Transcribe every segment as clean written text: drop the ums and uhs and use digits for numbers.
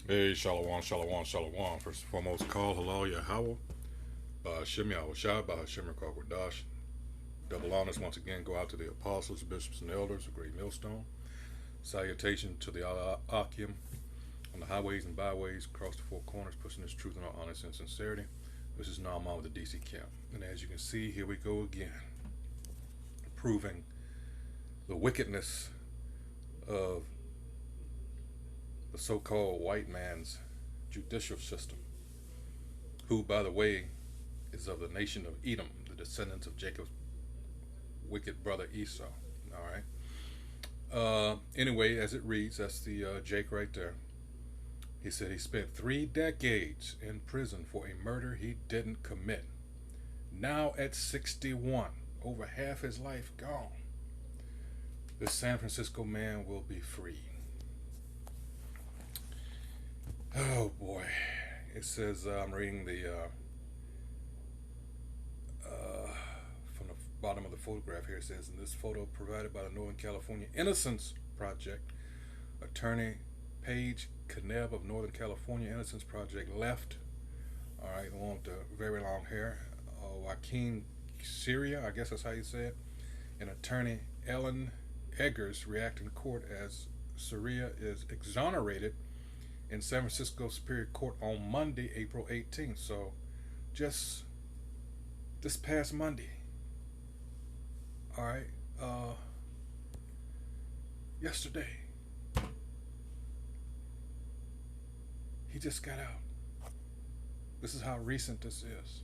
Hey, Shalom, Shalom, Shalom. First and foremost, call halal Yahweh. Shem Yahushua, Bahashem Kwadash. Double honors once again go out to the apostles, bishops, and elders of Great Millstone. Salutation to the Akim on the highways and byways across the four corners, pushing this truth in all honesty and sincerity. This is Naaman with the DC camp. And as you can see, here we go again, proving the wickedness of the so-called white man's judicial system, who, by the way, is of the nation of Edom, the descendants of Jacob's wicked brother Esau. All right. Anyway, as it reads, that's the Jake right there. He said he spent 3 decades in prison for a murder he didn't commit. Now at 61, over half his life gone, this San Francisco man will be free. Oh boy. It says, I'm reading the from the bottom of the photograph here. It says, in this photo provided by the Northern California Innocence Project, attorney Paige Knebb of Northern California Innocence Project left. All right, the one with the very long hair. Joaquin Syria, I guess that's how you say it. And attorney Ellen Eggers react in court as Syria is exonerated in San Francisco Superior Court on Monday, April 18th. So just this past Monday. All right. Yesterday. He just got out. This is how recent this is.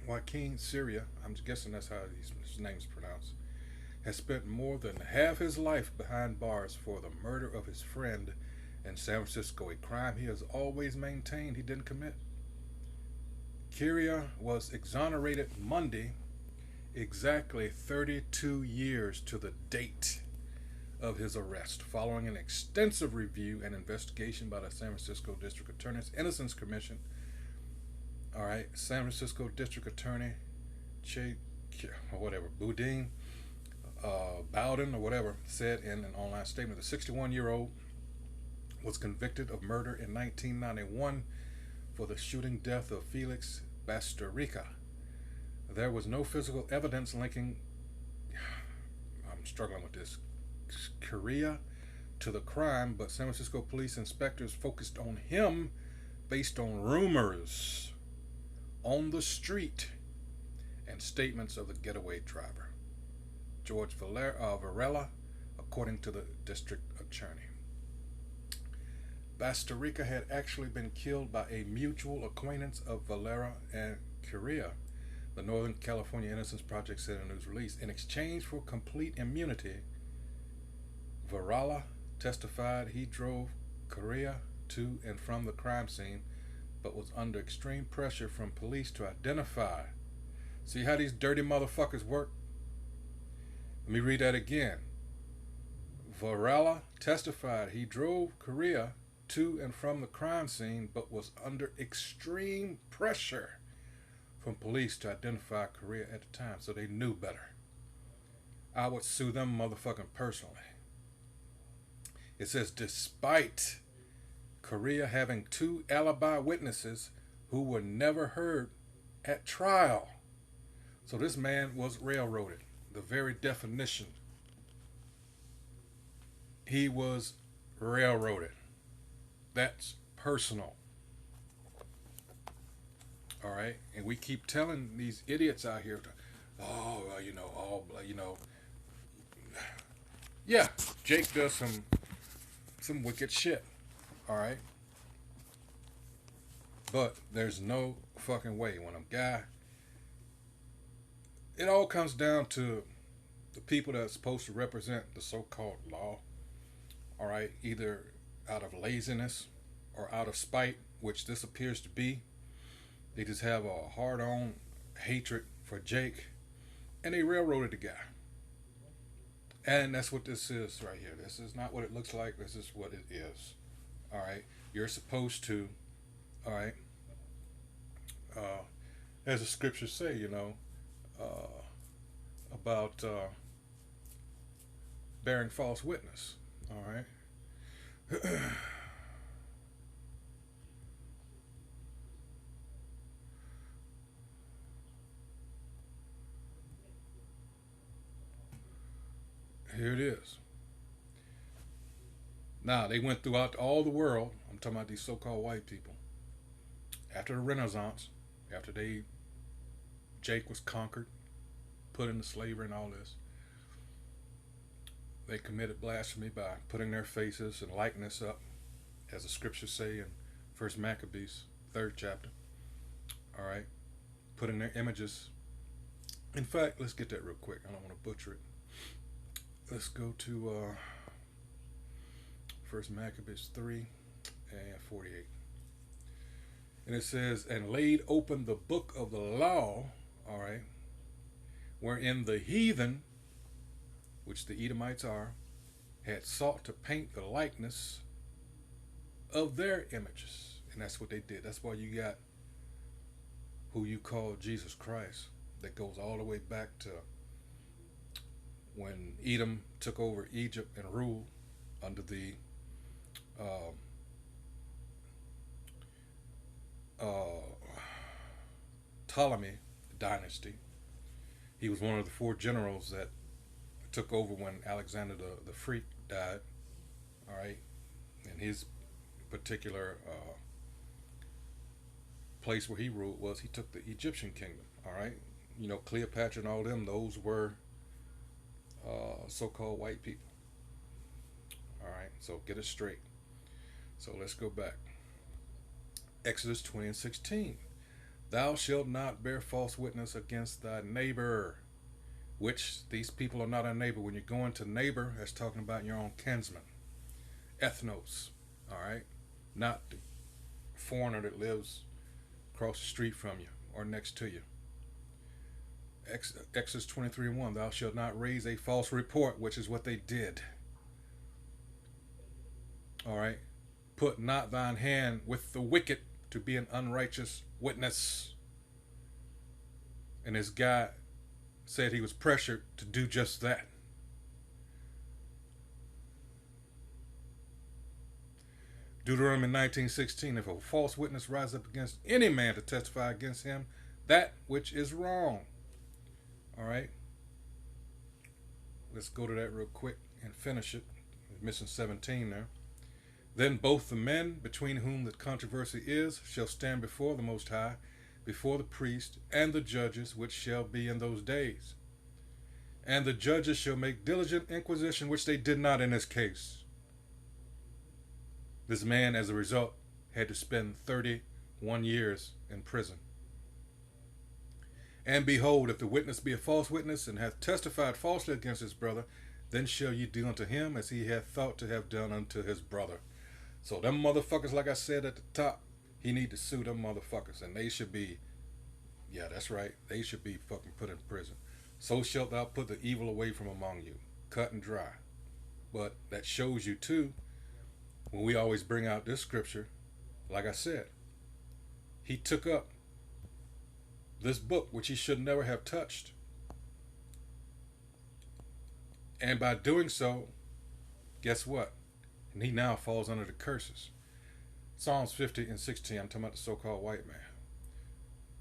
Joaquin Syria, I'm guessing that's how his name's pronounced, has spent more than half his life behind bars for the murder of his friend in San Francisco, a crime he has always maintained he didn't commit. Kyria was exonerated Monday, exactly 32 years to the date of his arrest, following an extensive review and investigation by the San Francisco District Attorney's Innocence Commission. All right, San Francisco District Attorney Boudin Bowden or whatever said in an online statement the 61-year-old was convicted of murder in 1991 for the shooting death of Felix Bastarrica. There was no physical evidence linking, I'm struggling with this, Kyria to the crime, but San Francisco police inspectors focused on him based on rumors on the street and statements of the getaway driver, George Varela, according to the district attorney. Bastarrica had actually been killed by a mutual acquaintance of Valera and Kyria, the Northern California Innocence Project said in a news release. In exchange for complete immunity, Varela testified he drove Kyria to and from the crime scene, but was under extreme pressure from police to identify. See how these dirty motherfuckers work? Let me read that again. Varela testified he drove Kyria to and from the crime scene, but was under extreme pressure from police to identify Kyria at the time, so they knew better. I would sue them motherfucking personally. It says, despite Kyria having 2 alibi witnesses who were never heard at trial. So this man was railroaded. The very definition. He was railroaded. That's personal. All right? And we keep telling these idiots out here, yeah, Jake does some wicked shit. All right? But there's no fucking way when a guy, it all comes down to the people that are supposed to represent the so-called law. All right? Either out of laziness or out of spite, which this appears to be. They just have a hard-on hatred for Jake, and they railroaded the guy. And that's what this is right here. This is not what it looks like. This is what it is. All right? You're supposed to, all right, as the scriptures say, about bearing false witness. All right? here it is. Now, they went throughout all the world. I'm talking about these so-called white people. After the Renaissance, after Jake was conquered, put into slavery and all this, they committed blasphemy by putting their faces and likeness up, as the scriptures say in First Maccabees, 3rd chapter. All right, putting their images. In fact, let's get that real quick. I don't want to butcher it. Let's go to First Maccabees 3 and 48. And it says, and laid open the book of the law, all right, wherein the heathen, which the Edomites are, had sought to paint the likeness of their images. And that's what they did. That's why you got who you call Jesus Christ. That goes all the way back to when Edom took over Egypt and ruled under the Ptolemy dynasty. He was one of the 4 generals that took over when Alexander the Freak died. All right, and his particular place where he ruled was he took the Egyptian kingdom. All right, you know, Cleopatra and all them, those were so-called white people. All right, so get it straight. So let's go back. Exodus 20 and 16. Thou shalt not bear false witness against thy neighbor, which these people are not our neighbor. When you're going to neighbor, that's talking about your own kinsman. Ethnos, all right? Not the foreigner that lives across the street from you or next to you. Exodus 23 and 1, thou shalt not raise a false report, which is what they did. All right? Put not thine hand with the wicked to be an unrighteous witness. And this guy said he was pressured to do just that. Deuteronomy 19:16, if a false witness rise up against any man to testify against him, that which is wrong. All right. Let's go to that real quick and finish it. We're missing 17 there. Then both the men between whom the controversy is shall stand before the Most High, before the priest and the judges, which shall be in those days. And the judges shall make diligent inquisition, which they did not in this case. This man, as a result, had to spend 31 years in prison. And behold, if the witness be a false witness, and hath testified falsely against his brother, then shall ye do unto him as he hath thought to have done unto his brother. So them motherfuckers, like I said at the top, he need to sue them motherfuckers. And they should be, yeah, that's right, they should be fucking put in prison. So shalt thou put the evil away from among you. Cut and dry. But that shows you too, when we always bring out this scripture, like I said, he took up this book, which he should never have touched. And by doing so, guess what? And he now falls under the curses. Psalms 50 and 16, I'm talking about the so-called white man.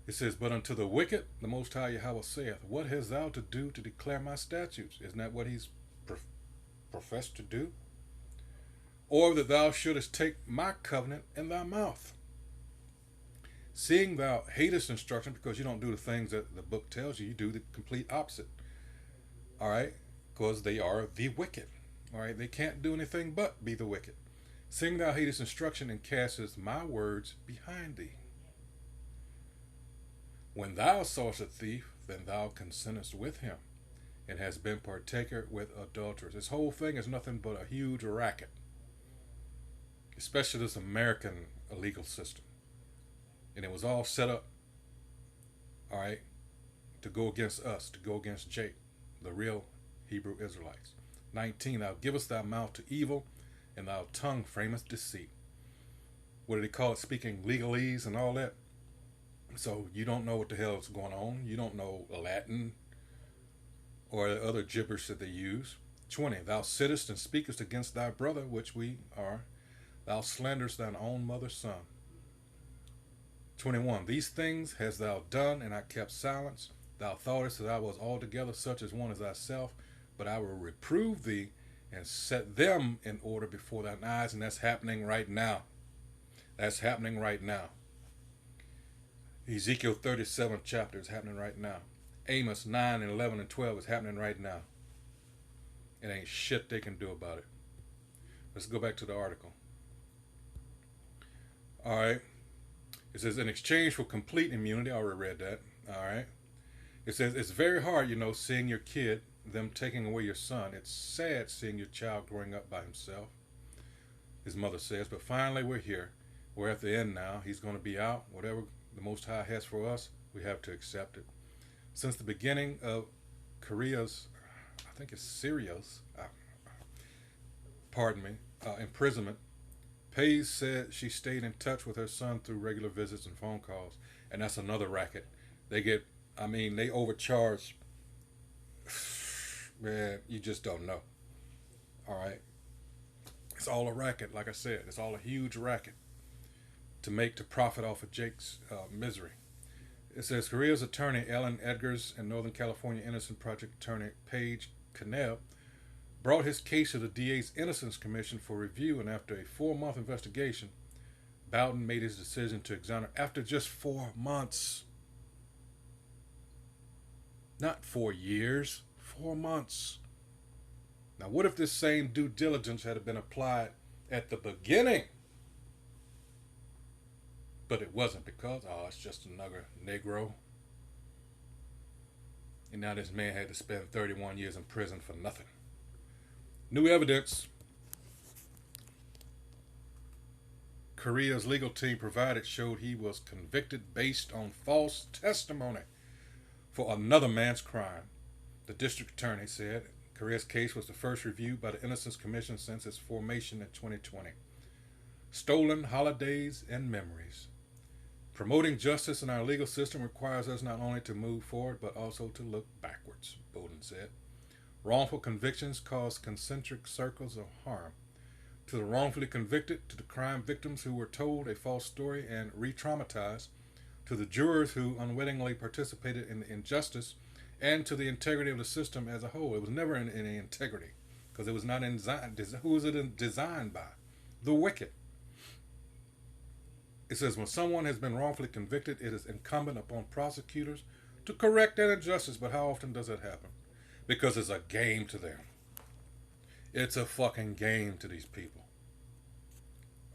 It says, but unto the wicked, the Most High Yahweh saith, what hast thou to do to declare my statutes? Isn't that what he's professed to do? Or that thou shouldest take my covenant in thy mouth. Seeing thou hatest instruction, because you don't do the things that the book tells you, you do the complete opposite. All right? Because they are the wicked. All right? They can't do anything but be the wicked. Seeing thou hatest instruction and castest my words behind thee. When thou sawest a thief, then thou consentest with him, and hast been partaker with adulterers. This whole thing is nothing but a huge racket. Especially this American legal system. And it was all set up, all right, to go against us, to go against Jake, the real Hebrew Israelites. 19, thou givest thy mouth to evil, and thy tongue frameth deceit. What do they call it? Speaking legalese and all that. So you don't know what the hell is going on. You don't know Latin or the other gibberish that they use. 20, thou sittest and speakest against thy brother, which we are. Thou slanderest thine own mother's son. 21, these things hast thou done, and I kept silence. Thou thoughtest that I was altogether such as one as thyself, but I will reprove thee and set them in order before thine eyes. And that's happening right now. That's happening right now. Ezekiel 37th chapter is happening right now. Amos 9 and 11 and 12 is happening right now. It ain't shit they can do about it. Let's go back to the article. All right. It says, in exchange for complete immunity, I already read that. All right. It says, it's very hard, seeing your kid, them taking away your son. It's sad seeing your child growing up by himself, his mother says. But finally, we're here. We're at the end now. He's going to be out. Whatever the Most High has for us, we have to accept it. Since the beginning of Syria's imprisonment, Pays said she stayed in touch with her son through regular visits and phone calls. And that's another racket. They overcharge. Man, you just don't know. All right. It's all a racket, like I said. It's all a huge racket to profit off of Jake's misery. It says Korea's attorney Ellen Edgars and Northern California Innocence Project attorney Paige Cannell brought his case to the DA's Innocence Commission for review, and after a 4-month investigation, Bowden made his decision to exonerate after just 4 months. Not 4 years, 4 months. Now, what if this same due diligence had been applied at the beginning? But it wasn't, because, it's just another Negro. And now this man had to spend 31 years in prison for nothing. New evidence Korea's legal team provided showed he was convicted based on false testimony for another man's crime. The district attorney said Korea's case was the first reviewed by the Innocence Commission since its formation in 2020. Stolen holidays and memories. Promoting justice in our legal system requires us not only to move forward, but also to look backwards, Bowden said. Wrongful convictions cause concentric circles of harm. To the wrongfully convicted, to the crime victims who were told a false story and re-traumatized, to the jurors who unwittingly participated in the injustice, and to the integrity of the system as a whole. It was never in integrity, because it was not who was it designed by? The wicked. It says, when someone has been wrongfully convicted, it is incumbent upon prosecutors to correct that injustice. But how often does that happen? Because it's a game to them. It's a fucking game to these people.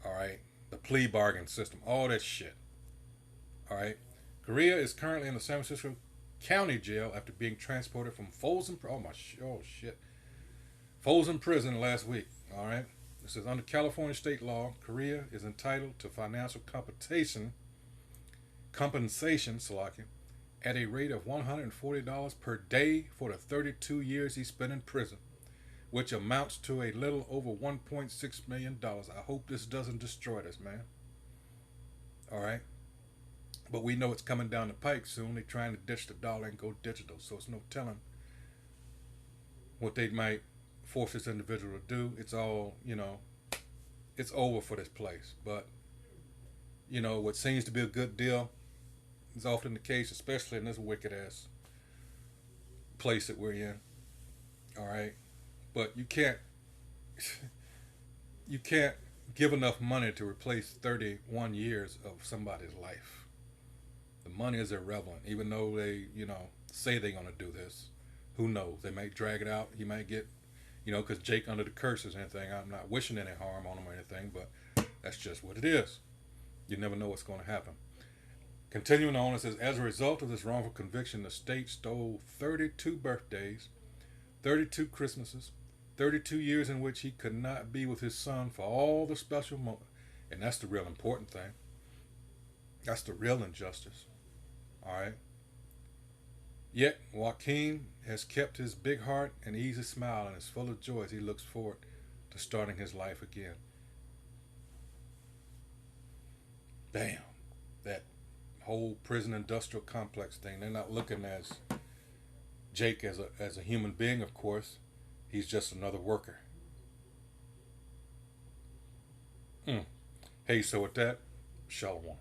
All right? The plea bargain system, all that shit. All right? Korea is currently in the San Francisco County Jail after being transported from Folsom Prison last week. All right? It says, under California state law, Korea is entitled to financial compensation, at a rate of $140 per day for the 32 years he spent in prison, which amounts to a little over $1.6 million. I hope this doesn't destroy this, man. All right? But we know it's coming down the pike soon. They're trying to ditch the dollar and go digital, so it's no telling what they might force this individual to do. It's all, it's over for this place. But, what seems to be a good deal is often the case, especially in this wicked-ass place that we're in. All right? But you can't give enough money to replace 31 years of somebody's life. The money is irrelevant, even though they, say they're going to do this. Who knows? They might drag it out. He might get, because Jake under the curses and anything. I'm not wishing any harm on him or anything, but that's just what it is. You never know what's going to happen. Continuing on, it says, as a result of this wrongful conviction, the state stole 32 birthdays, 32 Christmases, 32 years in which he could not be with his son for all the special moments. And that's the real important thing. That's the real injustice. All right? Yet, Joaquin has kept his big heart and easy smile and is full of joy as he looks forward to starting his life again. Damn. That whole prison industrial complex thing. They're not looking as Jake as a human being, of course. He's just another worker. Hey, so with that, Shalom.